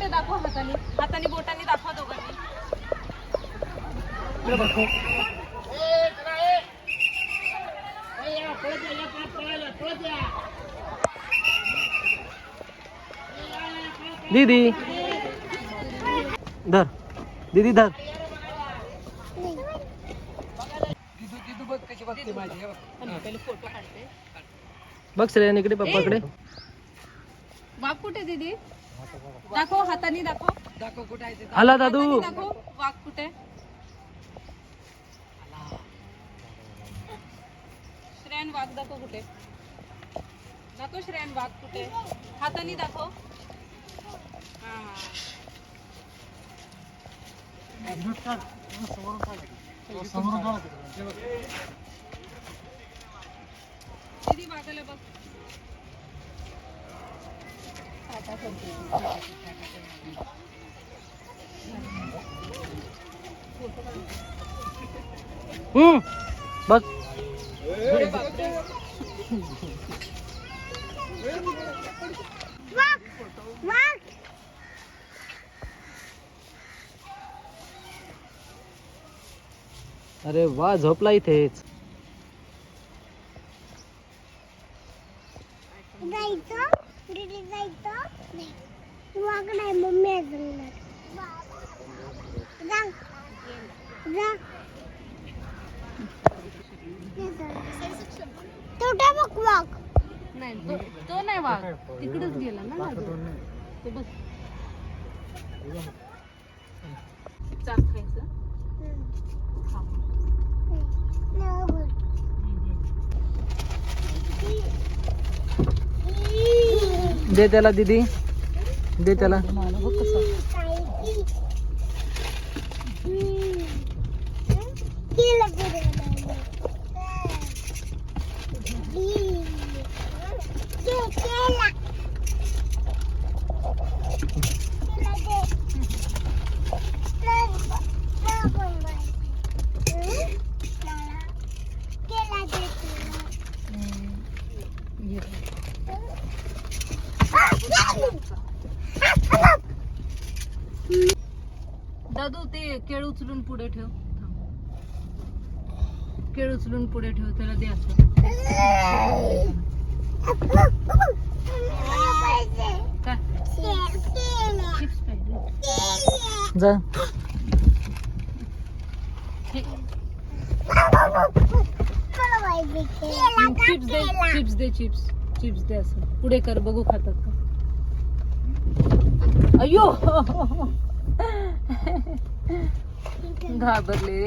कुठे दाखव हाताने हाताने बोटाने दाखवा दोघांनी. दीदी धर दीदी धर. बघ कशी बघते माझी. पहिले फोटो काढते. बघ श्रेयन इकडे पप्पाकडे. वाघ कुठे दीदी दाखव हाताने दाखव. दाखव कुठे आहे ते. आला दादू. दाखव वाघ कुठे. श्रेयन वाघ दाखव कुठे. दाखव श्रेयन वाघ कुठे. हाताने दाखव. हा दीदी वाघाला बघ. बस. अरे वा झोपला इथेच. नाही तो नाही वाघ तिकडेच गेला ना. ते बघ चाक खायचं. दे त्याला दीदी दे त्याला. बघ कसं दादू ते केळ उचलून पुढे ठेव. केळ उचलून पुढे ठेव त्याला दे असं. काय चिप्स पाहिजे. जा. चिप्स दे चिप्स दे चिप्स चिप्स दे असं पुढे कर बघू खातात का. अय्यो घाबरले.